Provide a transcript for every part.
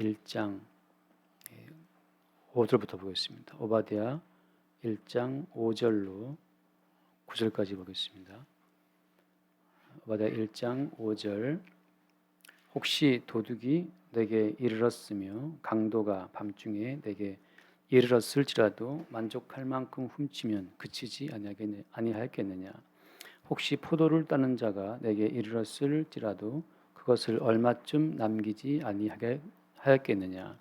1장 5절부터 보겠습니다. 오바댜 1장 5절로 9절까지 보겠습니다. 오바댜 1장 5절. 혹시 도둑이 내게 이르렀으며 강도가 밤중에 내게 이르렀을지라도 만족할 만큼 훔치면 그치지 아니하였겠느냐. 혹시 포도를 따는 자가 내게 이르렀을지라도 그것을 얼마쯤 남기지 아니하였겠느냐.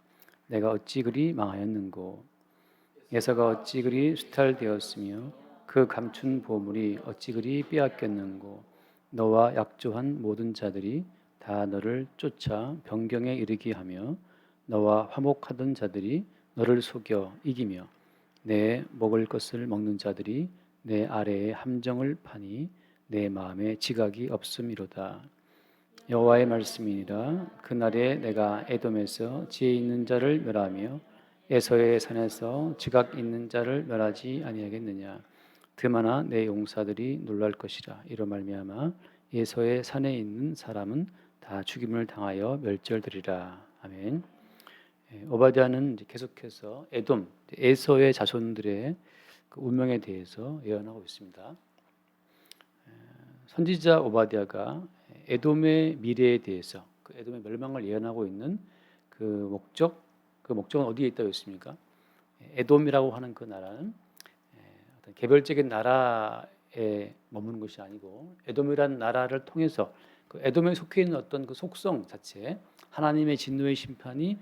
내가 어찌 그리 망하였는고. 예서가 어찌 그리 수탈되었으며 그 감춘 보물이 어찌 그리 빼앗겼는고. 너와 약조한 모든 자들이 다 너를 쫓아 변경에 이르게 하며 너와 화목하던 자들이 너를 속여 이기며 내 먹을 것을 먹는 자들이 내 아래에 함정을 파니 내 마음에 지각이 없음이로다. 여호와의 말씀이니라. 그날에 내가 에돔에서 지혜 있는 자를 멸하며 에서의 산에서 지각 있는 자를 멸하지 아니하겠느냐. 드마나 내 용사들이 놀랄 것이라. 이로 말미암아 에서의 산에 있는 사람은 다 죽임을 당하여 멸절되리라. 아멘. 오바댜는 계속해서 에돔, 에서의 자손들의 그 운명에 대해서 예언하고 있습니다. 선지자 오바댜가 에돔의 미래에 대해서, 그 에돔의 멸망을 예언하고 있는 그 목적은 어디에 있다고 했습니까? 에돔이라고 하는 그 나라는 어떤 개별적인 나라에 머무는 것이 아니고 에돔이라는 나라를 통해서 그 에돔에 속해 있는 어떤 그 속성 자체, 하나님의 진노의 심판이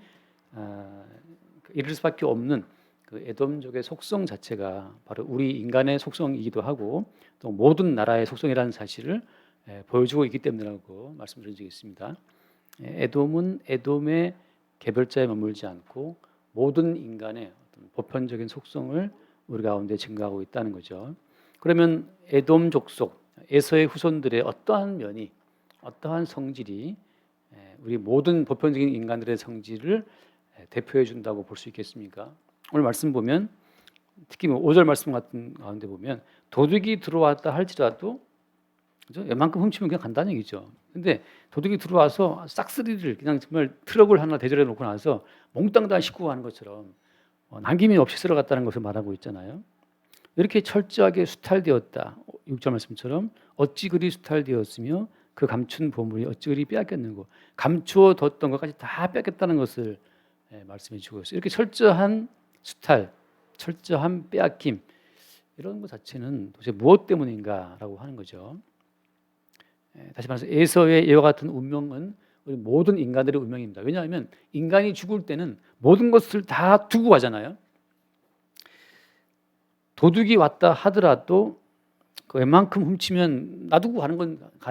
이를 수밖에 없는 그 에돔족의 속성 자체가 바로 우리 인간의 속성이기도 하고 또 모든 나라의 속성이라는 사실을 보여주고 있기 때문이라고 말씀드린 적이 있습니다. 에돔은 에돔의 개별자에 머물지 않고 모든 인간의 어떤 보편적인 속성을 우리 가운데 증거하고 있다는 거죠. 그러면 에돔 족속, 에서의 후손들의 어떠한 면이, 어떠한 성질이 우리 모든 보편적인 인간들의 성질을 대표해 준다고 볼 수 있겠습니까? 오늘 말씀 보면 특히 5절 말씀 같은 가운데 보면 도둑이 들어왔다 할지라도 그죠? 웬만큼 훔치면 그냥 간다는 얘기죠. 근데 도둑이 들어와서 싹쓸이를 그냥 정말 트럭을 하나 대절해 놓고 나서 몽땅 다 싣고 가는 것처럼 남김이 없이 쓸어갔다는 것을 말하고 있잖아요. 이렇게 철저하게 수탈되었다. 6절 말씀처럼 어찌 그리 수탈되었으며 그 감춘 보물이 어찌 그리 빼앗겼는고. 감추어 뒀던 것까지 다 뺏겼다는 것을 말씀해 주고 있어요. 이렇게 철저한 수탈, 철저한 빼앗김, 이런 것 자체는 도대체 무엇 때문인가라고 하는 거죠. 다시 말해서 에서의 이와 같은 운명은 우리 모든 인간들의 운명입니다. 왜냐하면 인간이 죽을 때는 모든 것을 다 두고 가잖아요. 도둑이 왔다 하더라도 그 웬만큼 훔치면 놔두고 가는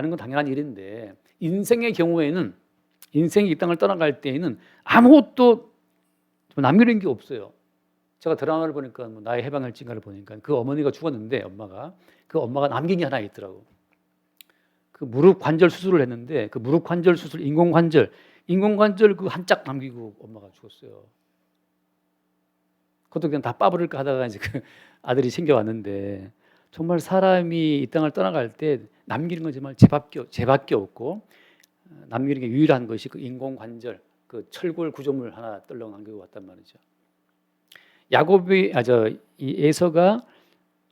건 당연한 일인데 인생의 경우에는 인생이 이 땅을 떠나갈 때에는 아무것도 남기는 게 없어요. 제가 드라마를 보니까 나의 해방일진가를 보니까 그 어머니가 죽었는데 그 엄마가 남긴 게 하나 있더라고. 그 무릎 관절 수술을 했는데 그 무릎 관절 수술 인공관절 그 한 짝 남기고 엄마가 죽었어요. 그것도 그냥 다 빠버릴까 하다가 이제 그 아들이 챙겨왔는데 정말 사람이 이 땅을 떠나갈 때 남기는 건 정말 죄밖에 없고 남기는 게 유일한 것이 그 인공관절 그 철골 구조물 하나 떨렁 남기고 왔단 말이죠. 이 에서가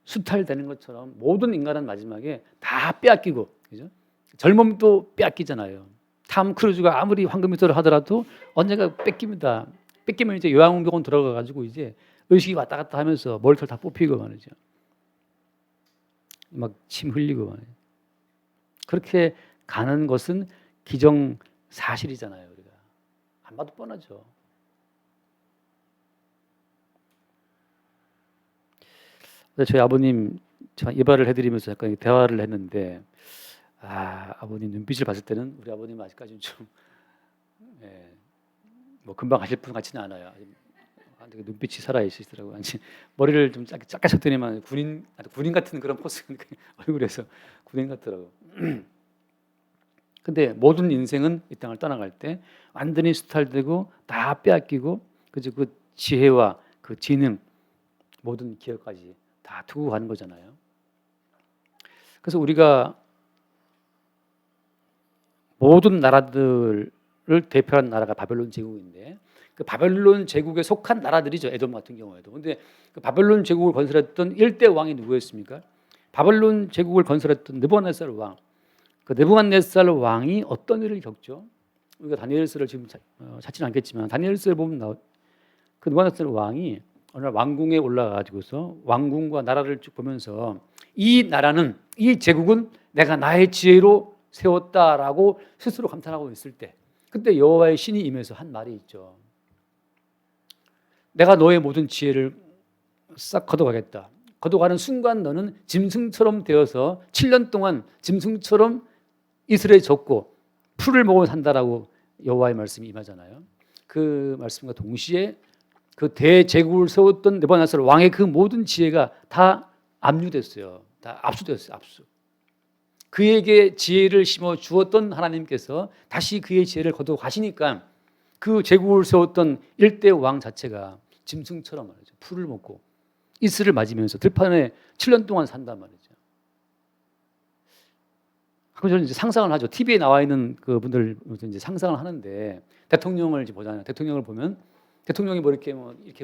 수탈되는 것처럼 모든 인간은 마지막에 다 빼앗기고, 그죠? 젊음도 빼앗기잖아요. 탐 크루즈가 아무리 황금미터를 하더라도 언젠가 뺏깁니다. 뺏기면 이제 요양원병원 들어가 가지고 이제 의식이 왔다 갔다 하면서 머리털 다 뽑히고 말이죠. 막 침 흘리고 말이죠. 그렇게 가는 것은 기정사실이잖아요. 우리가 안 봐도 뻔하죠. 저희 아버님 예발을 해드리면서 약간 대화를 했는데 아버님 눈빛을 봤을 때는 우리 아버님은 아직까지는 좀 뭐 금방 가실 분 같지는 않아요. 눈빛이 살아 있으시더라고요. 머리를 좀 짧게 쳤더니만 군인 같은 그런 포스 얼굴에서 군인 같더라고. 근데 모든 인생은 이 땅을 떠나갈 때 완전히 수탈되고 다 빼앗기고 그죠? 그 지혜와 그 지능 모든 기억까지 다 두고 가는 거잖아요. 그래서 우리가 모든 나라들을 대표하는 나라가 바벨론 제국인데 그 바벨론 제국에 속한 나라들이죠. 에돔 같은 경우에도. 근데 그 바벨론 제국을 건설했던 일대 왕이 누구였습니까? 바벨론 제국을 건설했던 느부갓네살 왕. 그 느부갓네살 왕이 어떤 일을 겪죠? 우리가 다니엘서를 지금 찾지는 않겠지만 다니엘서에 보면 그 느부갓네살 왕이 어느 날 왕궁에 올라가지고서 왕궁과 나라를 쭉 보면서 이 나라는, 이 제국은 내가 나의 지혜로 세웠다라고 스스로 감탄하고 있을 때, 그때 여호와의 신이 임해서 한 말이 있죠. 내가 너의 모든 지혜를 싹 걷어가겠다. 걷어가는 순간 너는 짐승처럼 되어서 7년 동안 짐승처럼 이슬에 젖고 풀을 먹으며 산다라고 여호와의 말씀이 임하잖아요. 그 말씀과 동시에 그 대제국을 세웠던 느부갓네살 왕의 그 모든 지혜가 다 압류됐어요. 다 압수됐어요. 압수. 그에게 지혜를 심어 주었던 하나님께서 다시 그의 지혜를 거두어 가시니까 그 제국을 세웠던 일대 왕 자체가 짐승처럼 말이죠. 풀을 먹고 이슬을 맞으면서 들판에 7년 동안 산단 말이죠. 그럼 저는 이제 상상을 하죠. TV에 나와 있는 그분들 이제 상상을 하는데 대통령을 이제 보잖아요. 대통령을 보면 대통령이 뭐 이렇게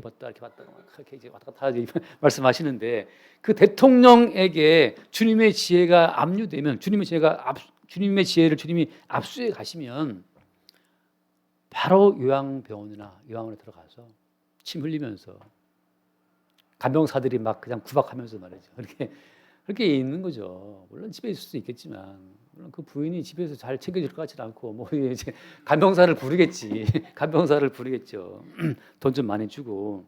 봤다 이렇게 봤다 그렇게 이제 왔다 갔다 말씀하시는데 그 대통령에게 주님의 지혜가 압류되면 주님의 지혜를 주님이 압수해 가시면 바로 요양병원이나 요양원에 들어가서 침 흘리면서 간병사들이 막 그냥 구박하면서 말이죠. 그렇게 있는 거죠. 물론 집에 있을 수도 있겠지만, 물론 그 부인이 집에서 잘 챙겨줄 것 같지는 않고, 뭐 이제 간병사를 부르겠지. 간병사를 부르겠죠. 돈 좀 많이 주고.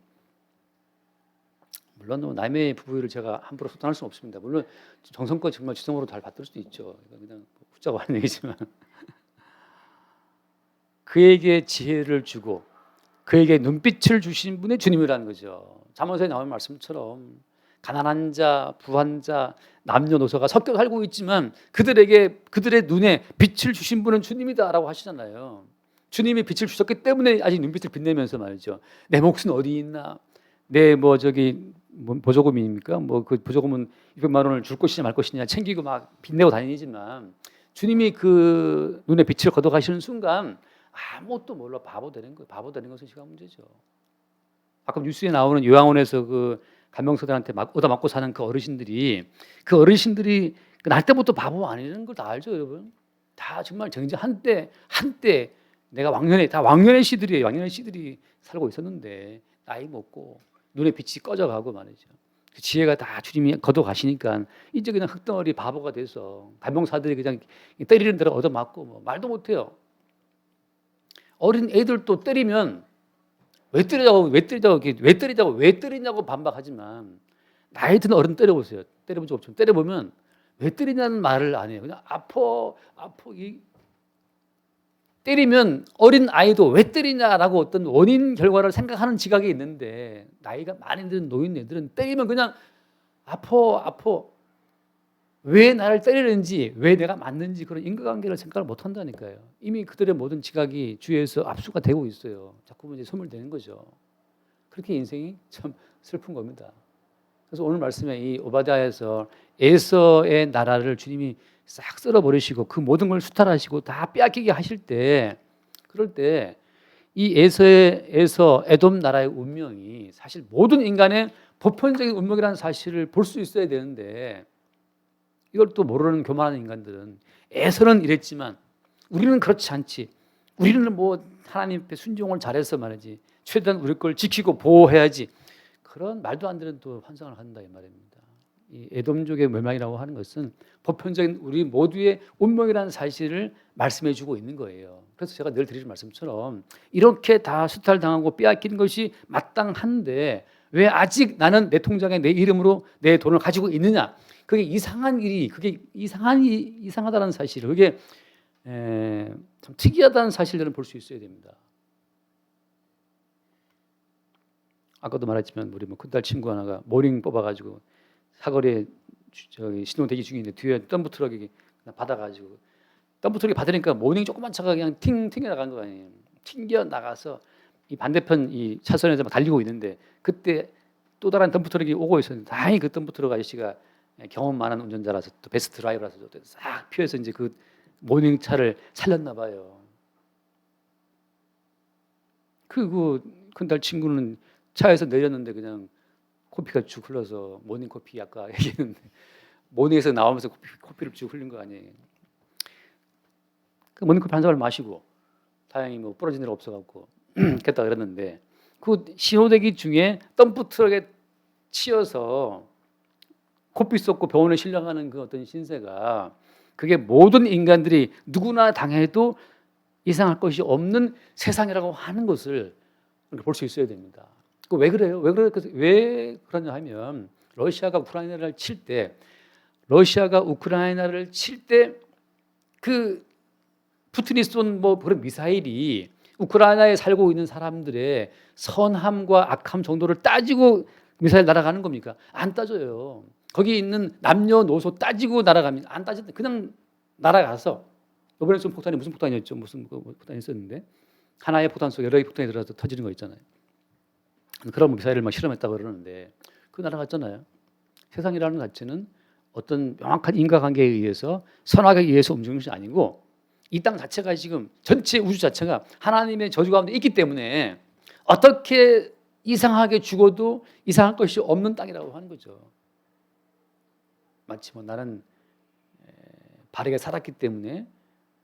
물론 뭐 남의 부부를 제가 함부로 소통할 수는 없습니다. 물론 정성껏 정말 지성으로 잘 받을 수도 있죠. 그냥 붙잡고 하는 얘기지만. 그에게 지혜를 주고 그에게 눈빛을 주신 분이 주님이라는 거죠. 잠언서에 나오는 말씀처럼 가난한 자, 부한 자, 남녀노소가 섞여 살고 있지만 그들의 눈에 빛을 주신 분은 주님이다라고 하시잖아요. 주님이 빛을 주셨기 때문에 아직 눈빛을 빛내면서 말이죠. 내 몫은 어디 있나? 내 보조금입니까? 그 보조금은 200만 원을 줄 것이냐 말 것이냐 챙기고 막 빛내고 다니지만 주님이 그 눈에 빛을 걷어가시는 순간 아무것도 몰라 바보 되는 거예요. 바보 되는 것은 시간 문제죠. 가끔 뉴스에 나오는 요양원에서 그 간병사들한테 얻어맞고 사는 그 어르신들이 날 때부터 바보 아니라는 걸 다 알죠, 여러분. 다 정말 정말 한때 내가 왕년의 시들이에요. 왕년의 시들이 살고 있었는데 나이 먹고 눈에 빛이 꺼져가고 말이죠. 그 지혜가 다 주님이 걷어가시니까 이제 그냥 흙덩어리 바보가 돼서 간병사들이 그냥 때리는 대로 얻어맞고 뭐 말도 못해요. 어린 애들도 때리면 왜 때리냐고 반박하지만 나이 든 어른 때려보세요. 때려본 적 없지만 때려보면 왜 때리냐는 말을 안 해요. 그냥 아파. 때리면 어린 아이도 왜 때리냐라고 어떤 원인 결과를 생각하는 지각이 있는데 나이가 많이 든 노인네들은 때리면 그냥 아파. 왜 나를 때리는지, 왜 내가 맞는지 그런 인과관계를 생각을 못 한다니까요. 이미 그들의 모든 지각이 주위에서 압수가 되고 있어요. 자꾸 이제 소멸되는 거죠. 그렇게 인생이 참 슬픈 겁니다. 그래서 오늘 말씀에 이 오바댜에서 에서의 나라를 주님이 싹 쓸어버리시고 그 모든 걸 수탈하시고 다 빼앗기게 하실 때, 그럴 때 이 에서 에돔 나라의 운명이 사실 모든 인간의 보편적인 운명이라는 사실을 볼 수 있어야 되는데 이걸 또 모르는 교만한 인간들은 에서는 이랬지만 우리는 그렇지 않지. 우리는 뭐 하나님 앞에 순종을 잘해서 말이지. 최대한 우리 걸 지키고 보호해야지. 그런 말도 안 되는 또 환상을 한다 이 말입니다. 이 에돔족의 멸망이라고 하는 것은 보편적인 우리 모두의 운명이라는 사실을 말씀해 주고 있는 거예요. 그래서 제가 늘 드리는 말씀처럼 이렇게 다 수탈당하고 빼앗긴 것이 마땅한데 왜 아직 나는 내 통장에 내 이름으로 내 돈을 가지고 있느냐? 그게 이상하다는 사실, 그게 참 특이하다는 사실들을 볼 수 있어야 됩니다. 아까도 말했지만 우리 큰딸 친구 하나가 모닝 뽑아가지고 사거리에 신호 대기 중인데 뒤에 덤프트럭이 받아가지고 덤프트럭이 받으니까 모닝 조그만 차가 그냥 튕겨 나간 거 아니에요. 튕겨 나가서 이 반대편 이 차선에서 막 달리고 있는데 그때 또 다른 덤프트럭이 오고 있었는데 다행히 그 덤프트럭 아저씨가 경험 많은 운전자라서 또 베스트 드라이버라서 싹 피해서 이제 그 모닝차를 살렸나 봐요. 큰딸 친구는 차에서 내렸는데 그냥 코피가 쭉 흘러서 모닝 커피 아까 얘기했는데 모닝에서 나오면서 커피를 쭉 흘린 거 아니에요. 그 모닝 커피 한 잔을 마시고 다행히 뭐 부러진 일 없어갖고 됐다 그랬는데 그 신호대기 중에 덤프 트럭에 치여서 코피 쏟고 병원에 실려가는 그 어떤 신세가 그게 모든 인간들이 누구나 당해도 이상할 것이 없는 세상이라고 하는 것을 볼 수 있어야 됩니다. 왜 그래요? 왜 그러냐 하면 러시아가 우크라이나를 칠 때 그 푸틴이 쏜 뭐 그런 미사일이 우크라이나에 살고 있는 사람들의 선함과 악함 정도를 따지고 미사일 날아가는 겁니까? 안 따져요. 거기 있는 남녀노소 따지고 날아갑니다. 안 따진다. 그냥 날아가서 이번에 쏜 폭탄이 무슨 폭탄이었죠? 무슨 폭탄이 있었는데 하나의 폭탄 속에 여러 개의 폭탄이 들어가서 터지는 거 있잖아요. 그런 미사일을 막 실험했다고 그러는데 그 날아갔잖아요. 세상이라는 자체는 어떤 명확한 인과관계에 의해서 선악에 의해서 움직이는 것이 아니고 이 땅 자체가 지금 전체 우주 자체가 하나님의 저주 가운데 있기 때문에 어떻게 이상하게 죽어도 이상할 것이 없는 땅이라고 하는 거죠. 마치 뭐 나는 바르게 살았기 때문에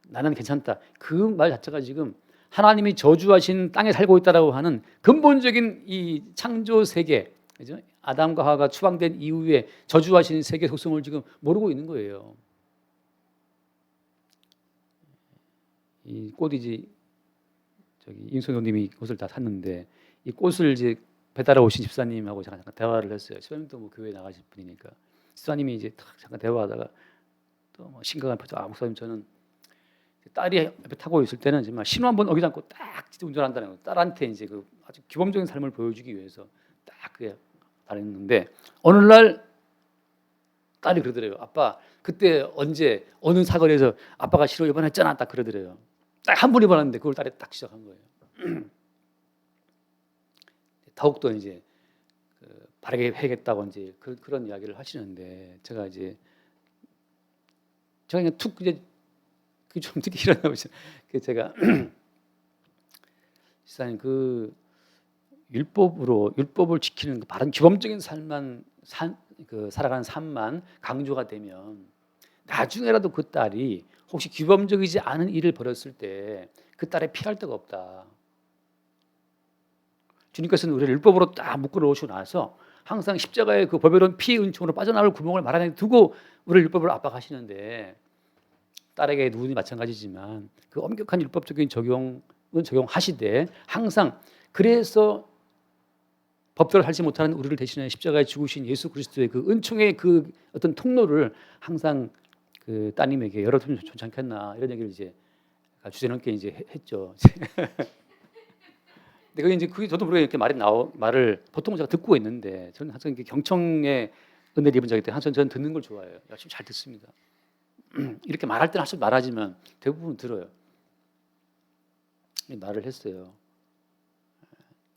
나는 괜찮다. 그 말 자체가 지금 하나님이 저주하신 땅에 살고 있다라고 하는 근본적인 이 창조 세계, 그죠? 아담과 하와가 추방된 이후에 저주하신 세계 속성을 지금 모르고 있는 거예요. 이 꽃이지 임성호님이 꽃을 다 샀는데 이 꽃을 이제 배달해 오신 집사님하고 잠깐 대화를 했어요. 집사님도 뭐 교회 나가실 분이니까 집사님이 이제 잠깐 대화하다가 또 뭐 심각한 표정. 목사님 저는 딸이 옆에 타고 있을 때는 정말 신호 한번 어기지 않고 딱 운전한다는 거. 딸한테 이제 그 아주 기본적인 삶을 보여주기 위해서 딱 그게 다녔는데 어느 날 딸이 그러더래요. 아빠 그때 언제 어느 사거리에서 아빠가 신호 위반했잖아. 딱 그러더래요. 딱 한 번 위반했는데 그걸 딸이 딱 시작한 거예요. 더욱더 이제 바르게 해야겠다고 이제 그런 이야기를 하시는데 제가 그냥 툭 이제 좀 늦게 일어나고 있어요. 제가 지사님 그 율법을 지키는 그 바른 기본적인 삶만 살아가는 삶만 강조가 되면 나중에라도 그 딸이 혹시 규범적이지 않은 일을 벌였을 때 그 딸에 피할 데가 없다. 주님께서는 우리를 율법으로 딱 묶어 놓으시고 나서 항상 십자가의 그 보배로운 피 은총으로 빠져나올 구멍을 마련해 두고 우리를 율법으로 압박하시는데 딸에게 누구든지 마찬가지지만 그 엄격한 율법적인 적용은 적용하시되 항상 그래서 법대로 살지 못하는 우리를 대신해 십자가에 죽으신 예수 그리스도의 그 은총의 그 어떤 통로를 항상 그 따님에게 열어두면 좋지 않겠나 이런 얘기를 이제 주제넘게 이제 했죠. 근데 그게 저도 모르게 이렇게 말을 보통 제가 듣고 있는데 저는 항상 이렇게 경청의 은혜를 입은 자이기 때문에 항상 저는 듣는 걸 좋아해요. 열심히 잘 듣습니다. 이렇게 말할 때는 할수록 말하지만 대부분 들어요. 말을 했어요.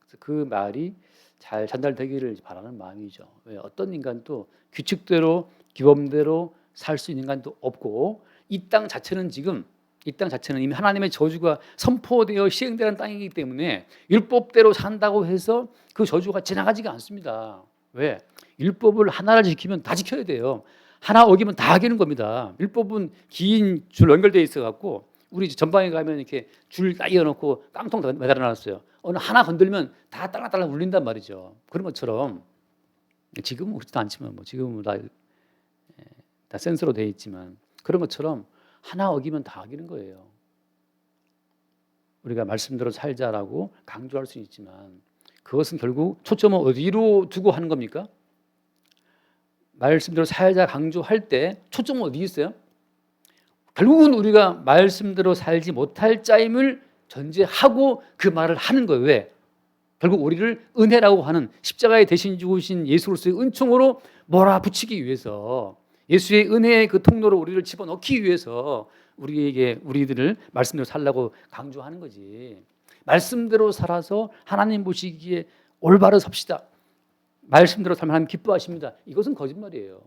그래서 그 말이 잘 전달되기를 바라는 마음이죠. 왜 어떤 인간도 규칙대로 규범대로 살 수 있는 인간도 없고 이 땅 자체는 이미 하나님의 저주가 선포되어 시행되는 땅이기 때문에 율법대로 산다고 해서 그 저주가 지나가지가 않습니다. 왜? 율법을 하나를 지키면 다 지켜야 돼요. 하나 어기면 다 어기는 겁니다. 율법은 긴 줄 연결되어 있어 갖고 우리 전방에 가면 이렇게 줄 딱 이어놓고 깡통 매달아 놨어요. 어느 하나 건들면 다 딸랑딸랑 울린단 말이죠. 그런 것처럼 지금은 그렇지도 않지만 뭐 지금은 다 센서로 되어 있지만 그런 것처럼 하나 어기면 다 어기는 거예요. 우리가 말씀대로 살자라고 강조할 수 있지만 그것은 결국 초점을 어디로 두고 하는 겁니까? 말씀대로 살자 강조할 때 초점은 어디 있어요? 결국은 우리가 말씀대로 살지 못할 자임을 전제하고 그 말을 하는 거예요. 왜? 결국 우리를 은혜라고 하는 십자가에 대신 죽으신 예수 그리스도의 은총으로 몰아붙이기 위해서 예수의 은혜의 그 통로로 우리를 집어넣기 위해서 우리들을 말씀대로 살라고 강조하는 거지. 말씀대로 살아서 하나님 보시기에 올바로 섭시다. 말씀대로 살면 하나님 기뻐하십니다. 이것은 거짓말이에요.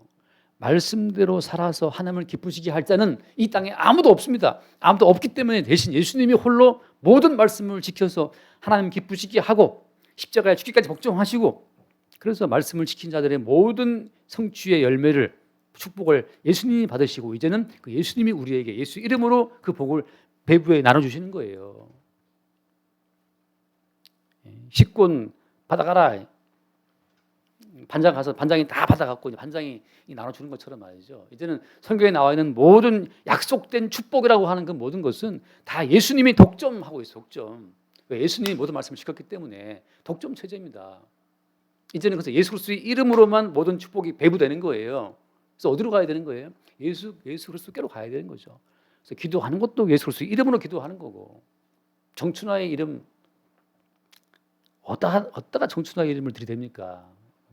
말씀대로 살아서 하나님을 기쁘시게 할 자는 이 땅에 아무도 없습니다. 아무도 없기 때문에 대신 예수님이 홀로 모든 말씀을 지켜서 하나님 기쁘시게 하고 십자가에 죽기까지 복종하시고, 그래서 말씀을 지킨 자들의 모든 성취의 열매를, 축복을 예수님이 받으시고, 이제는 그 예수님이 우리에게 예수 이름으로 그 복을 배부에 나눠주시는 거예요. 식권 받아가라. 반장 가서 반장이 다 받아갖고 반장이 나눠주는 것처럼 말이죠. 이제는 성경에 나와 있는 모든 약속된 축복이라고 하는 그 모든 것은 다 예수님이 독점하고 있어요. 독점. 왜? 예수님이 모든 말씀을 지켰기 때문에 독점 체제입니다. 이제는 그래서 예수 그리스도의 이름으로만 모든 축복이 배부되는 거예요. 그래서 어디로 가야 되는 거예요? 예수 그리스도께로 가야 되는 거죠. 그래서 기도하는 것도 예수 그리스도의 이름으로 기도하는 거고, 정춘화의 이름 어디다가 정춘화의 이름을 들이댑니까?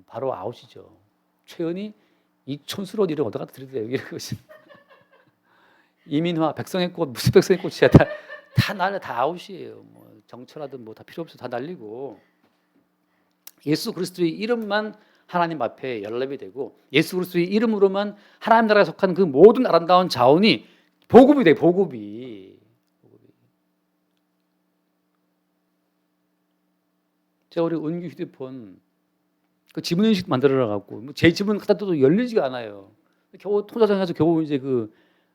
바로 아웃이죠. 최은희, 이촌스러운 이름 어디다가 들이대요? 이런 것이. 이민화, 백성의 꽃, 무슨 백성의 꽃이야? 다 아웃이에요. 뭐 정철하든 뭐 다 필요 없어, 다 날리고. 예수 그리스도의 이름만 하나님 앞에 연락이 되고, 예수 그리스도의 이름으로만 하나님 나라에 속한 그 모든 아름다운 자원이 보급이 돼. 보급이. 제가 우리 은규 휴대폰 그 지문 인식 만들어 갖고 제 지문 갖다 둬도 열리지가 않아요. 겨우 통화장에서 겨우 이제 그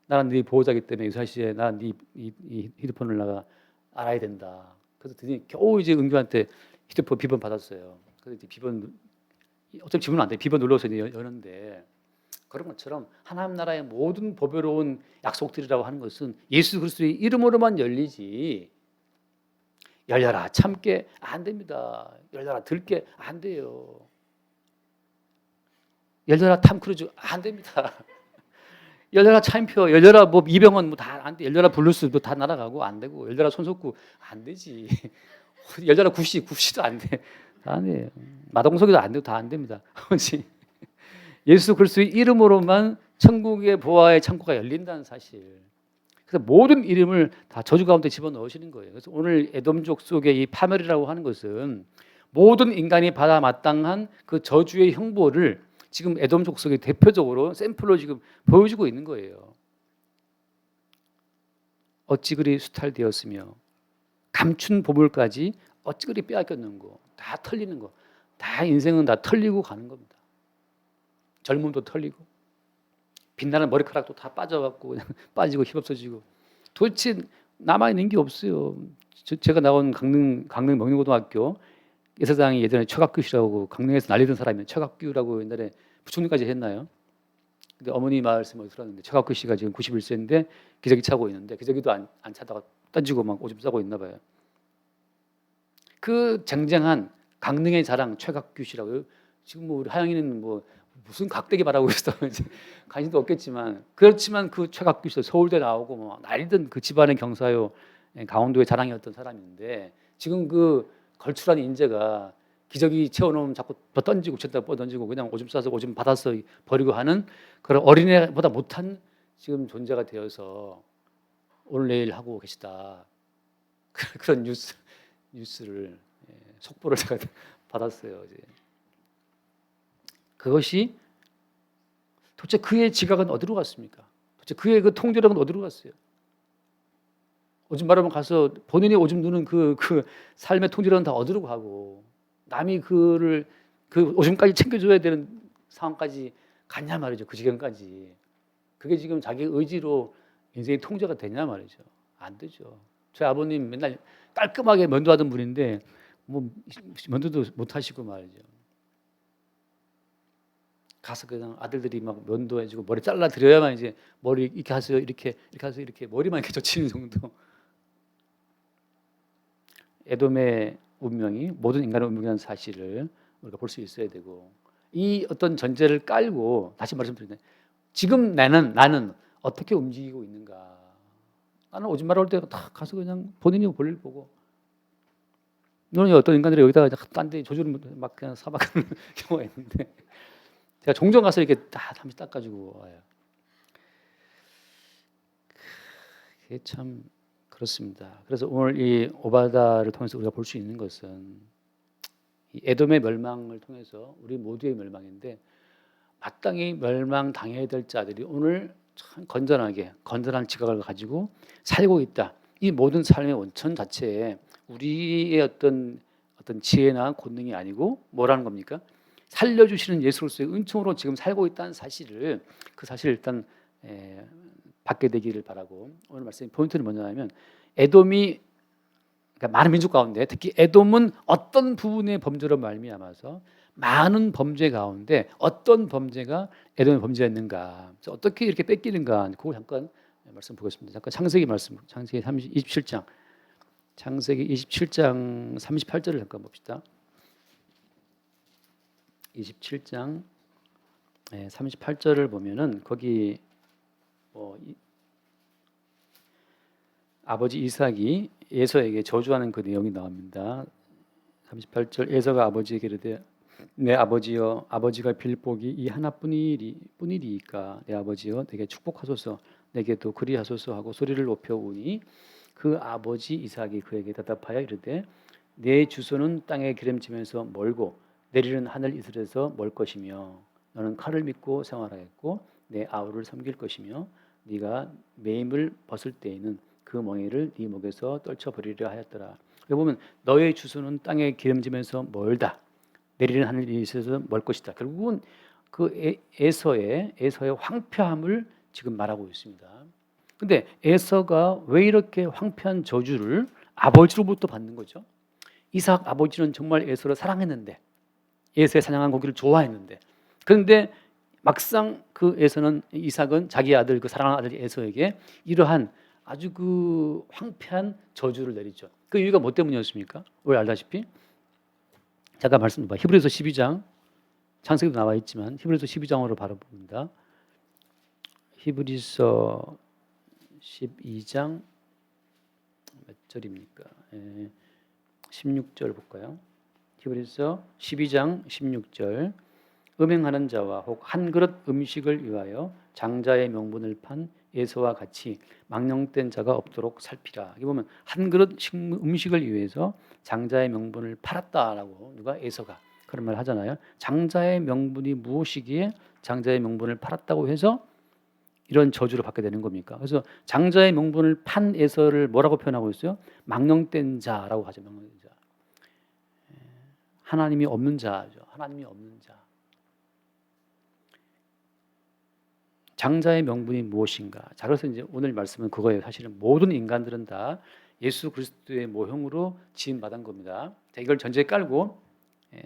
나는 네 보호자기 때문에 유사시에 나네 이 휴대폰을 내가 알아야 된다. 그래서 드디어 겨우 이제 은규한테 휴대폰 비번 받았어요. 그래서 이제 비번 어차피 지문은 안 돼. 비번 눌러서 이제 여는데, 그런 것처럼 하나님 나라의 모든 보배로운 약속들이라고 하는 것은 예수 그리스도의 이름으로만 열리지, 열려라 참게 안 됩니다. 열려라 들게 안 돼요. 열려라 탐 크루즈 안 됩니다. 열려라 차인표, 열려라 뭐 이병헌 뭐 다 안 돼. 열려라 블루스 뭐 다 날아가고 안 되고, 열려라 손석구 안 되지. 열려라 구시도 안 돼. 다 안 돼요. 마동석이도 안 돼도 다 안 됩니다. 예수 그리스도의 이름으로만 천국의 보화의 창고가 열린다는 사실. 그래서 모든 이름을 다 저주 가운데 집어넣으시는 거예요. 그래서 오늘 에돔족 속의 이 파멸이라고 하는 것은 모든 인간이 받아 마땅한 그 저주의 형벌을 지금 에돔족 속의 대표적으로 샘플로 지금 보여주고 있는 거예요. 어찌 그리 수탈되었으며 감춘 보물까지 어찌 그리 빼앗겼는고. 다 털리는 거. 다 인생은 다 털리고 가는 겁니다. 젊음도 털리고 빛나는 머리카락도 다 빠져갖고 그냥 빠지고 힘없어지고, 도대체 남아있는 게 없어요. 제가 나온 강릉 명륜고등학교 예사장이 예전에 최각규씨라고 강릉에서 난리던 사람이에요. 최각규라고 옛날에 부총리까지 했나요? 근데 어머니 말씀을 들었는데 최각규 씨가 지금 91세인데 기저귀 차고 있는데 기저귀도 안 차다가 던지고 막 오줌 싸고 있나 봐요. 그 쟁쟁한 강릉의 자랑 최각규 씨라고요. 지금 뭐 우리 하영이는 뭐 무슨 각되게 말하고 있어. 관심도 없겠지만, 그렇지만 그 최각규 씨 서울대 나오고 뭐 난리던 그 집안의 경사요, 강원도의 자랑이었던 사람인데, 지금 그 걸출한 인재가 기저귀 채워놓으면 자꾸 던지고 쳤다 던지고 그냥 오줌 싸서 오줌 받아서 버리고 하는 그런 어린애보다 못한 지금 존재가 되어서 오늘 내일 하고 계시다. 그런 뉴스를 속보를 제가 받았어요. 이제. 그것이 도대체 그의 지각은 어디로 갔습니까? 도대체 그의 그 통제력은 어디로 갔어요? 오줌 마르면 가서 본인이 오줌 누는 그 삶의 통제력은 다 어디로 가고, 남이 그 오줌까지 챙겨줘야 되는 상황까지 갔냐 말이죠. 그 지경까지. 그게 지금 자기 의지로 인생의 통제가 되냐 말이죠. 안 되죠. 저희 아버님 맨날 깔끔하게 면도하던 분인데 뭐 면도도 못 하시고 말이죠. 가서 그냥 아들들이 막 면도해주고 머리 잘라 드려야만 이제 머리 이렇게 하세요, 이렇게 하세요, 이렇게 머리만 이렇게 젖히는 정도. 에돔의 운명이 모든 인간의 운명이라는 사실을 우리가 볼 수 있어야 되고, 이 어떤 전제를 깔고 다시 말씀드리면, 지금 나는 어떻게 움직이고 있는가. 나는 오줌 마려울 때 다 가서 그냥 본인이 볼일 보고, 너는 어떤 인간들이 여기다가 딴 데 조주를 막 그냥 사박하는 경우가 있는데, 제가 종종 가서 이렇게 다 잠시 닦아주고 와요. 그게 참 그렇습니다. 그래서 오늘 이 오바다를 통해서 우리가 볼 수 있는 것은 이 에돔의 멸망을 통해서 우리 모두의 멸망인데, 마땅히 멸망당해야 될 자들이 오늘 참 건전한 지각을 가지고 살고 있다. 이 모든 삶의 원천 자체에 우리의 어떤 지혜나 권능이 아니고 뭐라는 겁니까? 살려주시는 예수로서의 은총으로 지금 살고 있다는 사실을 그 사실을 일단 받게 되기를 바라고 오늘 말씀의 포인트는 뭐냐면 에돔이 그러니까 많은 민족 가운데 특히 에돔은 어떤 부분의 범죄로 말미암아서 많은 범죄 가운데 어떤 범죄가 에돔의 범죄였는가 어떻게 이렇게 뺏기는가 그거 잠깐 말씀 보겠습니다. 잠깐 창세기 말씀 창세기 27장 창세기 27장 38절을 잠깐 봅시다. 27장 38절을 보면은 거기 아버지 이삭이 에서에게 저주하는 그 내용이 나옵니다. 38절 에서가 아버지에게 이르되 내 아버지여 아버지가 빌 복이 이 하나뿐이리이까 내 아버지여 내게 축복하소서 내게도 그리하소서 하고 소리를 높여 우니 그 아버지 이삭이 그에게 대답하여 이르되 내 주소는 땅에 기름지면서 멀고 내리는 하늘 이슬에서 멀 것이며 너는 칼을 믿고 생활하겠고 내 아우를 섬길 것이며 네가 매임을 벗을 때에는 그 멍에를 네 목에서 떨쳐버리려 하였더라. 여기 보면 너의 주소는 땅에 기름지면서 멀다. 내리는 하늘 이슬에서 멀 것이다. 결국은 그 에서의 황폐함을 지금 말하고 있습니다. 근데 에서가 왜 이렇게 황폐한 저주를 아버지로부터 받는 거죠? 이삭 아버지는 정말 에서를 사랑했는데 에서의 사냥한 고기를 좋아했는데 그런데 막상 그 에서는 이삭은 자기 아들 그 사랑하는 아들 에서에게 이러한 아주 그 황폐한 저주를 내리죠. 그 이유가 뭐 때문이었습니까? 왜 알다시피 잠깐 말씀 봐. 히브리서 12장 창세기도 나와 있지만 히브리서 12장으로 바로 봅니다. 히브리서 12장 몇 절입니까? 16절 볼까요? 히브리서 12장 16절 음행하는 자와 혹 한 그릇 음식을 위하여 장자의 명분을 판 에서와 같이 망령된 자가 없도록 살피라. 여기 보면 한 그릇 음식을 위해서 장자의 명분을 팔았다라고 누가 에서가 그런 말 하잖아요. 장자의 명분이 무엇이기에 장자의 명분을 팔았다고 해서 이런 저주를 받게 되는 겁니까? 그래서 장자의 명분을 판 에서를 뭐라고 표현하고 있어요? 망령된 자라고 하죠. 망령된 자. 하나님이 없는 자죠. 하나님이 없는 자. 장자의 명분이 무엇인가? 자, 그래서 이제 오늘 말씀은 그거예요. 사실은 모든 인간들은 다 예수 그리스도의 모형으로 지음 받은 겁니다. 자, 이걸 전제에 깔고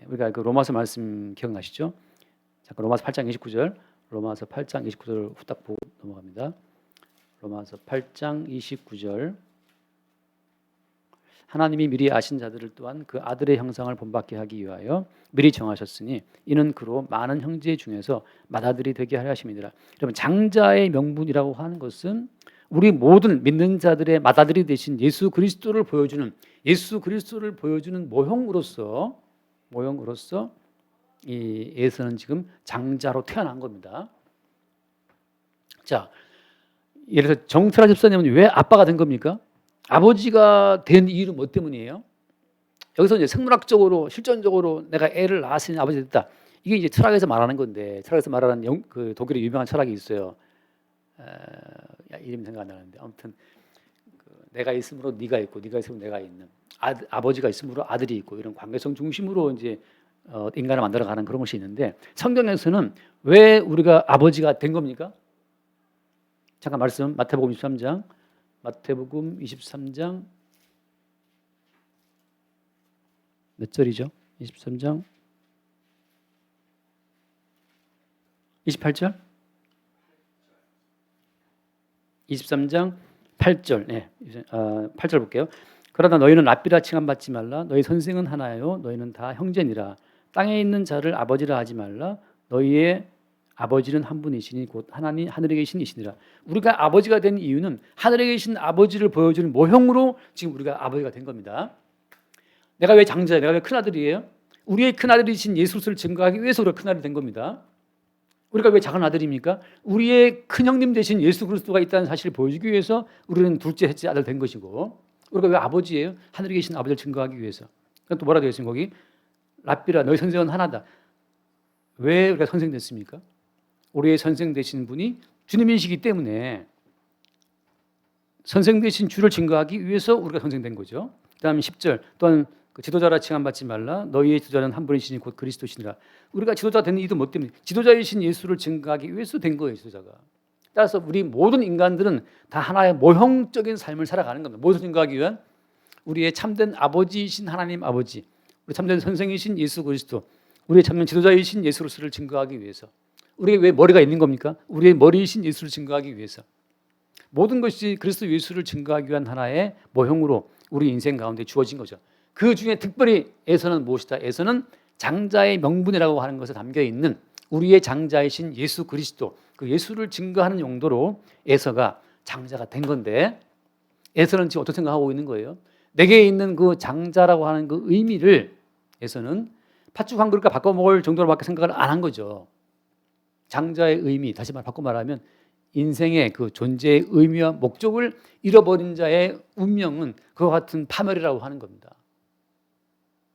우리가 그 로마서 말씀 기억나시죠? 잠깐 로마서 8장 29절, 로마서 8장 29절을 후딱 보고 넘어갑니다. 로마서 8장 29절. 하나님이 미리 아신 자들을 또한 그 아들의 형상을 본받게 하기 위하여 미리 정하셨으니 이는 그로 많은 형제 중에서 맏아들이 되게 하려 하심이니라. 여러분 장자의 명분이라고 하는 것은 우리 모든 믿는 자들의 맏아들이 되신 예수 그리스도를 보여주는 모형으로서 이 에서는 지금 장자로 태어난 겁니다. 자, 예를 들어 정철아 집사님은 왜 아빠가 된 겁니까? 아버지가 된 이유는 뭐 때문이에요? 여기서 이제 생물학적으로 실존적으로 내가 애를 낳았으니 아버지가 됐다. 이게 이제 철학에서 말하는 건데 철학에서 말하는 그 독일의 유명한 철학이 있어요. 이름 생각 안 나는데 아무튼 내가 있으므로 네가 있고 네가 있으면 내가 있는 아버지가 있으므로 아들이 있고 이런 관계성 중심으로 이제 인간을 만들어가는 그런 것이 있는데 성경에서는 왜 우리가 아버지가 된 겁니까? 잠깐 말씀 마태복음 23장 마태복음 23장 몇 절이죠? 23장 28절? 23장 8절. 네. 8절 볼게요. 그러나 너희는 랍비라 칭함받지 말라. 너희 선생은 하나요. 너희는 다 형제니라. 땅에 있는 자를 아버지라 하지 말라. 너희의 아버지는 한 분이시니 곧 하나님 하늘에 계신 이시니라. 우리가 아버지가 된 이유는 하늘에 계신 아버지를 보여주는 모형으로 지금 우리가 아버지가 된 겁니다. 내가 왜 장자예요? 내가 왜 큰아들이에요? 우리의 큰아들이신 예수를 증거하기 위해서 우리가 큰아들이 된 겁니다. 우리가 왜 작은 아들입니까? 우리의 큰형님 되신 예수 그리스도가 있다는 사실을 보여주기 위해서 우리는 둘째, 셋째 아들 된 것이고 우리가 왜 아버지예요? 하늘에 계신 아버지를 증거하기 위해서. 그럼 또 뭐라 되어 있습니까? 거기 랍비라 너희 선생은 하나다. 왜 우리가 선생 됐습니까? 우리의 선생 되신 분이 주님이시기 때문에 선생 되신 주를 증거하기 위해서 우리가 선생된 거죠. 그다음 10절 또한 그 지도자라 칭함받지 말라 너희의 지도자는 한 분이시니 곧 그리스도시니라. 우리가 지도자 되는 이유도 뭐 때문에 지도자이신 예수를 증거하기 위해서 된 거예요. 지도자가. 따라서 우리 모든 인간들은 다 하나의 모형적인 삶을 살아가는 겁니다. 무엇을 증거하기 위한? 우리의 참된 아버지이신 하나님 아버지, 우리 참된 선생이신 예수 그리스도, 우리의 참된 지도자이신 예수 그리스도를 증거하기 위해서. 우리의 왜 머리가 있는 겁니까? 우리의 머리이신 예수를 증거하기 위해서. 모든 것이 그리스도 예수를 증거하기 위한 하나의 모형으로 우리 인생 가운데 주어진 거죠. 그 중에 특별히 에서는 무엇이다? 에서는 장자의 명분이라고 하는 것에 담겨 있는 우리의 장자이신 예수 그리스도, 그 예수를 증거하는 용도로 에서가 장자가 된 건데, 에서는 지금 어떻게 생각하고 있는 거예요? 내게 있는 그 장자라고 하는 그 의미를 에서는 팥죽 한 그릇과 바꿔 먹을 정도로밖에 생각을 안 한 거죠. 장자의 의미, 다시 바꿔 말하면 인생의 그 존재의 의미와 목적을 잃어버린 자의 운명은 그와 같은 파멸이라고 하는 겁니다.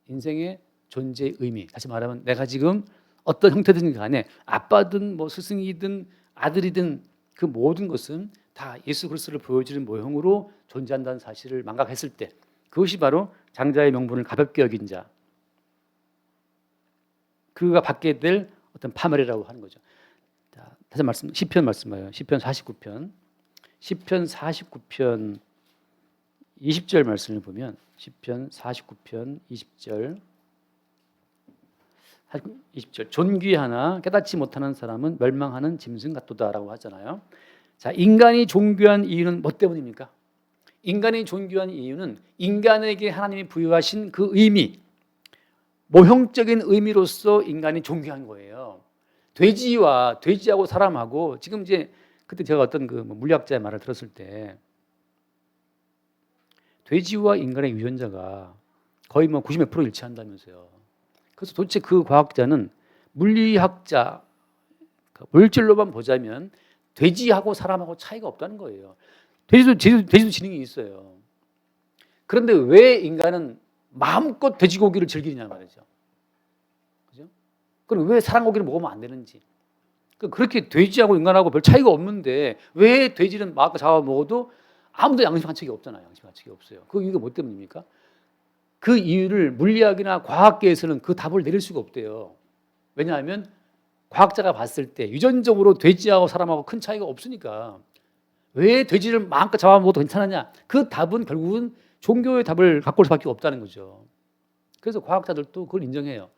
인생의 존재의 의미, 다시 말하면 내가 지금 어떤 형태든 간에 아빠든 뭐 스승이든 아들이든 그 모든 것은 다 예수 그리스도를 보여주는 모형으로 존재한다는 사실을 망각했을 때, 그것이 바로 장자의 명분을 가볍게 여긴 자, 그가 받게 될 어떤 파멸이라고 하는 거죠. 자, 다시 말씀, 시편 말씀해요. 시편 49편 20절 말씀을 보면, 시편 49편 20절 존귀하나 깨닫지 못하는 사람은 멸망하는 짐승 같도다라고 하잖아요. 자, 인간이 존귀한 이유는 뭐 때문입니까? 인간이 존귀한 이유는 인간에게 하나님이 부여하신 그 의미, 모형적인 의미로서 인간이 존귀한 거예요. 돼지하고 사람하고, 지금 이제 그때 제가 어떤 그 물리학자의 말을 들었을 때, 돼지와 인간의 유전자가 거의 뭐 90몇 프로 일치한다면서요. 그래서 도대체 그 과학자는 물리학자, 물질로만 보자면 돼지하고 사람하고 차이가 없다는 거예요. 돼지도 지능이 있어요. 그런데 왜 인간은 마음껏 돼지고기를 즐기느냐 말이죠. 그죠? 그럼 왜 사람 고기를 먹으면 안 되는지. 그렇게 돼지하고 인간하고 별 차이가 없는데 왜 돼지는 마음껏 잡아 먹어도 아무도 양심한 척이 없잖아요. 양심한 척이 없어요. 그 이유가 뭐 때문입니까? 그 이유를 물리학이나 과학계에서는 그 답을 내릴 수가 없대요. 왜냐하면 과학자가 봤을 때 유전적으로 돼지하고 사람하고 큰 차이가 없으니까 왜 돼지를 마음껏 잡아먹어도 괜찮느냐? 그 답은 결국은 종교의 답을 갖고 올 수밖에 없다는 거죠. 그래서 과학자들도 그걸 인정해요.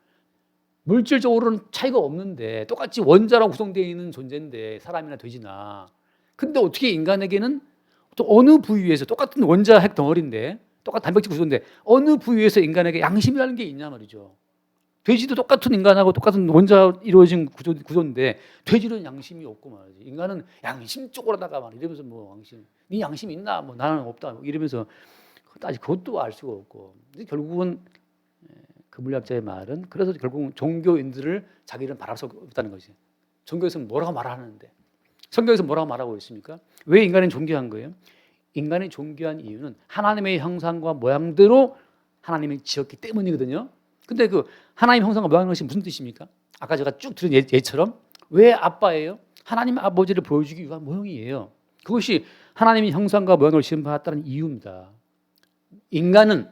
물질적으로는 차이가 없는데 똑같이 원자로 구성되어 있는 존재인데 사람이나 돼지나, 근데 어떻게 인간에게는 또 어느 부위에서 똑같은 원자 핵 덩어리인데 똑같은 단백질 구조인데 어느 부위에서 인간에게 양심이라는 게 있냐 말이죠. 돼지도 똑같은 인간하고 똑같은 원자 이루어진 구조인데 돼지는 양심이 없고 말이지. 인간은 양심 쪽으로다가 막 이러면서 뭐 양심, 네 양심 있나? 뭐 나는 없다. 뭐 이러면서 아직 그것도 알 수가 없고. 결국은 그 물리학자의 말은, 그래서 결국은 종교인들을 자기는 바랄 수 없다는 거지. 종교에서는 뭐라고 말하는데, 성경에서 뭐라고 말하고 있습니까? 왜 인간은 존귀한 거예요? 인간이 존귀한 이유는 하나님의 형상과 모양대로 하나님이 지었기 때문이거든요. 근데 그 하나님 형상과 모양인 것이 무슨 뜻입니까? 아까 제가 쭉 들은 예처럼 왜 아빠예요? 하나님 아버지를 보여주기 위한 모형이에요. 그것이 하나님의 형상과 모양을 지음받았다는 이유입니다. 인간은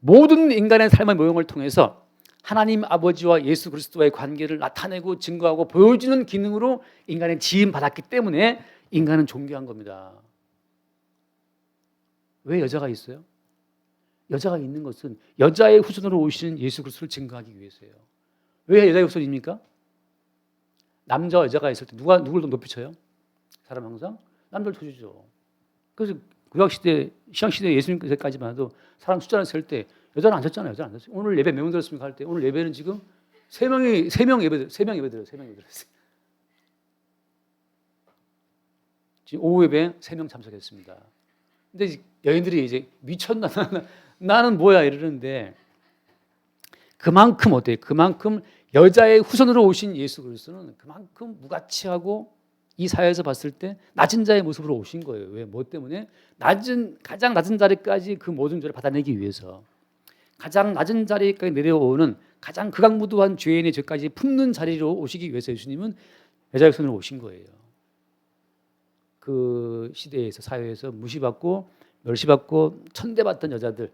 모든 인간의 삶의 모형을 통해서 하나님 아버지와 예수 그리스도와의 관계를 나타내고 증거하고 보여주는 기능으로 인간의 지음받았기 때문에 인간은 존귀한 겁니다. 왜 여자가 있어요? 여자가 있는 것은 여자의 후손으로 오시는 예수 그리스도를 증거하기 위해서예요. 왜 여자의 후손입니까? 남자와 여자가 있을 때 누굴 더 높이 쳐요? 사람 항상 남자를 쳐주죠. 그래서 구약시대, 신약시대 예수님까지만 해도 사람 숫자를 셀 때 여자는 안 쳤잖아요. 여자는 안 쳤어요. 오늘 예배 몇 명 들었습니까? 할 때 오늘 예배는 지금 3명 예배 드렸어요. 지금 오후 예배 3명 참석했습니다. 근데 여인들이 이제 미쳤나? 나는 뭐야? 이러는데 그만큼 어때요? 그만큼 여자의 후손으로 오신 예수 그리스도는 그만큼 무가치하고 이 사회에서 봤을 때 낮은 자의 모습으로 오신 거예요. 왜? 뭐 때문에? 가장 낮은 자리까지 그 모든 죄를 받아내기 위해서, 가장 낮은 자리까지 내려오는 가장 극악무도한 죄인의 죄까지 품는 자리로 오시기 위해서 예수님은 여자의 손으로 오신 거예요. 그 시대에서 사회에서 무시받고 멸시받고 천대받던 여자들,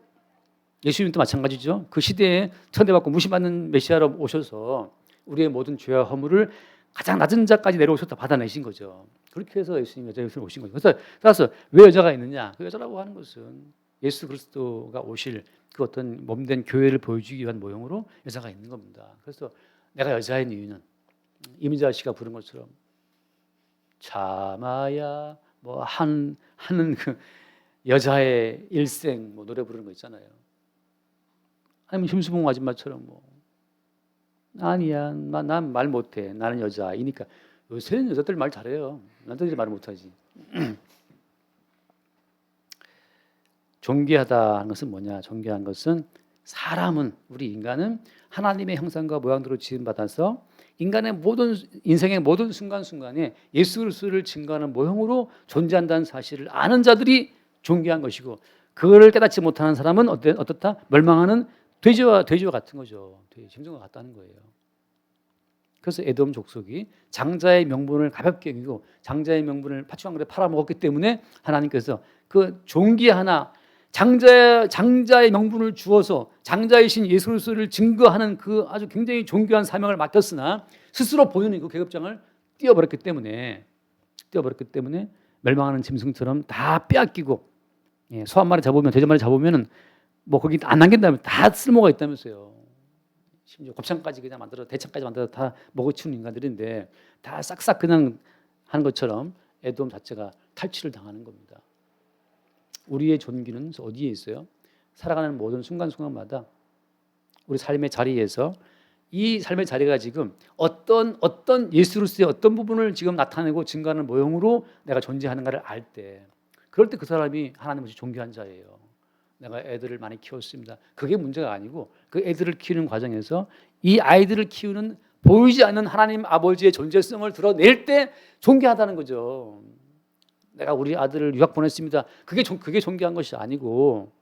예수님도 마찬가지죠. 그 시대에 천대받고 무시받는 메시아로 오셔서 우리의 모든 죄와 허물을 가장 낮은 자까지 내려오셨다 받아내신 거죠. 그렇게 해서 예수님 여자의 손으로 오신 거죠. 그래서 왜 여자가 있느냐? 그 여자라고 하는 것은 예수 그리스도가 오실 그 어떤 몸된 교회를 보여주기 위한 모형으로 여자가 있는 겁니다. 그래서 내가 여자인 이유는 이민자 씨가 부른 것처럼 참아야 뭐 하는 그 여자의 일생 뭐 노래 부르는 거 있잖아요. 아니면 심수봉 아줌마처럼 뭐 아니야 난 말 못해 나는 여자이니까. 요새는 여자들 말 잘해요. 남자들이 말 못하지. 존귀하다는 것은 뭐냐? 존귀한 것은 사람은 우리 인간은 하나님의 형상과 모양대로 지음 받아서 인간의 모든 인생의 모든 순간순간에 예수 그리스도를 증거하는 모형으로 존재한다는 사실을 아는 자들이 존귀한 것이고 그거를 깨닫지 못하는 사람은 어떻다? 멸망하는 돼지와 같은 거죠. 짐승과 같다는 거예요. 그래서 에돔 족속이 장자의 명분을 가볍게 여기고 장자의 명분을 파충류에 팔아먹었기 때문에 하나님께서 그 종기 하나 장자의 명분을 주어서 장자이신 예수 그리스도를 증거하는 그 아주 굉장히 존귀한 사명을 맡겼으나 스스로 본인이 그 계급장을 띄워버렸기 때문에 멸망하는 짐승처럼 다 빼앗기고, 소 한 마리 잡으면 돼지 한 마리 잡으면 뭐 거기 안 남긴다면 다 쓸모가 있다면서요. 심지어 곱창까지 그냥 만들어 대창까지 만들어 다 먹어치우는 인간들인데 다 싹싹 그냥 하는 것처럼 에돔 자체가 탈취를 당하는 겁니다. 우리의 존귀는 어디에 있어요? 살아가는 모든 순간순간마다 우리 삶의 자리에서 이 삶의 자리가 지금 어떤 예수 그리스도의 어떤 부분을 지금 나타내고 증거하는 모형으로 내가 존재하는가를 알 때, 그럴 때 그 사람이 하나님 없이 존귀한 자예요. 내가 애들을 많이 키웠습니다. 그게 문제가 아니고 그 애들을 키우는 과정에서 이 아이들을 키우는 보이지 않는 하나님 아버지의 존재성을 드러낼 때 존귀하다는 거죠. 내가 우리 아들을 유학 보냈습니다. 그게 존귀한 것이 아니고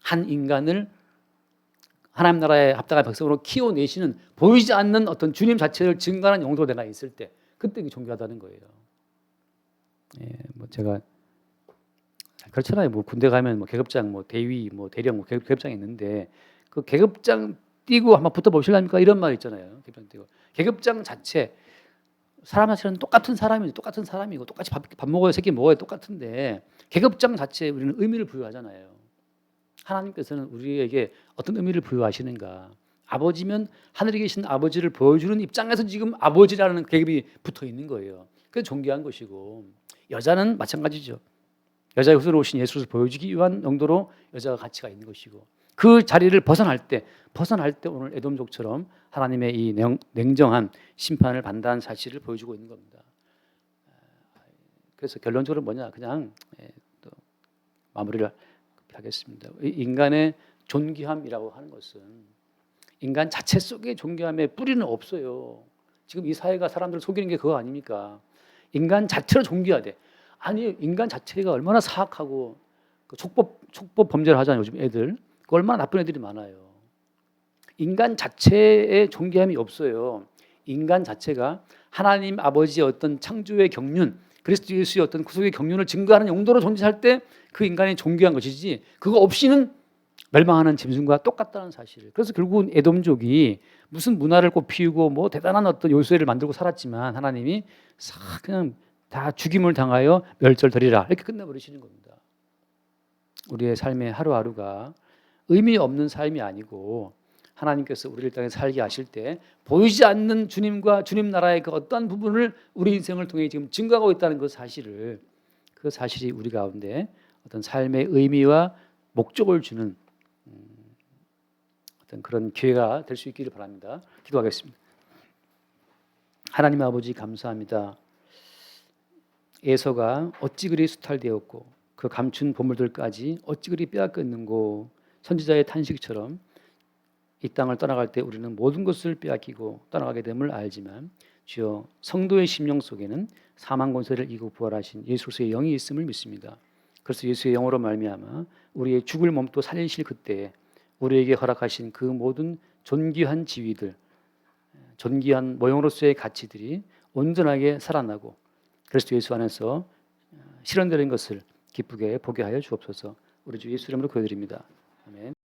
한 인간을 하나님 나라의 합당한 백성으로 키워내시는 보이지 않는 어떤 주님 자체를 증거하는 용도로 내가 있을 때 그때 그게 존귀하다는 거예요. 뭐 제가 그렇잖아요. 뭐 군대 가면 뭐 계급장, 뭐 대위, 뭐 대령, 뭐 계급장이 있는데 그 계급장 띄고 한번 붙어보실랍니까? 이런 말 있잖아요. 계급장 띄고 계급장 자체 사람 자체는 똑같은 사람이고 똑같이 밥 먹어야 새끼 먹어야 똑같은데 계급장 자체에 우리는 의미를 부여하잖아요. 하나님께서는 우리에게 어떤 의미를 부여하시는가? 아버지면 하늘에 계신 아버지를 보여주는 입장에서 지금 아버지라는 계급이 붙어 있는 거예요. 그게 존귀한 것이고 여자는 마찬가지죠. 여자의 후손으로 오신 예수를 보여주기 위한 용도로 여자가 가치가 있는 것이고 그 자리를 벗어날 때 오늘 에돔족처럼 하나님의 이 냉정한 심판을 받는다는 사실을 보여주고 있는 겁니다. 그래서 결론적으로 뭐냐? 그냥 또 마무리를 하겠습니다. 인간의 존귀함이라고 하는 것은 인간 자체 속에 존귀함의 뿌리는 없어요. 지금 이 사회가 사람들을 속이는 게 그거 아닙니까? 인간 자체로 존귀하대. 아니 인간 자체가 얼마나 사악하고 그 촉법 범죄를 하잖아요. 요즘 애들. 그 얼마나 나쁜 애들이 많아요. 인간 자체에 존귀함이 없어요. 인간 자체가 하나님 아버지의 어떤 창조의 경륜, 그리스도 예수의 어떤 구속의 경륜을 증거하는 용도로 존재할 때 그 인간이 존귀한 것이지 그거 없이는 멸망하는 짐승과 똑같다는 사실을. 그래서 결국은 에돔족이 무슨 문화를 꽃피우고 뭐 대단한 어떤 요소를 만들고 살았지만 하나님이 싹 그냥 다 죽임을 당하여 멸절되리라 이렇게 끝내버리시는 겁니다. 우리의 삶의 하루하루가 의미 없는 삶이 아니고 하나님께서 우리를 땅에 살게 하실 때 보이지 않는 주님과 주님 나라의 그 어떤 부분을 우리 인생을 통해 지금 증거하고 있다는 그 사실이 우리 가운데 어떤 삶의 의미와 목적을 주는 어떤 그런 기회가 될 수 있기를 바랍니다. 기도하겠습니다. 하나님 아버지 감사합니다. 에서가 어찌 그리 수탈되었고 그 감춘 보물들까지 어찌 그리 빼앗겼는고. 선지자의 탄식처럼 이 땅을 떠나갈 때 우리는 모든 것을 빼앗기고 떠나가게 됨을 알지만 주여 성도의 심령 속에는 사망 권세를 이기고 부활하신 예수 그리스도의 영이 있음을 믿습니다. 그래서 예수의 영으로 말미암아 우리의 죽을 몸도 살리실 그때에 우리에게 허락하신 그 모든 존귀한 지위들, 존귀한 모형으로서의 가치들이 온전하게 살아나고 그리스도 예수 안에서 실현되는 것을 기쁘게 보게 하여 주옵소서. 우리 주 예수 이름으로 기도드립니다. 아멘.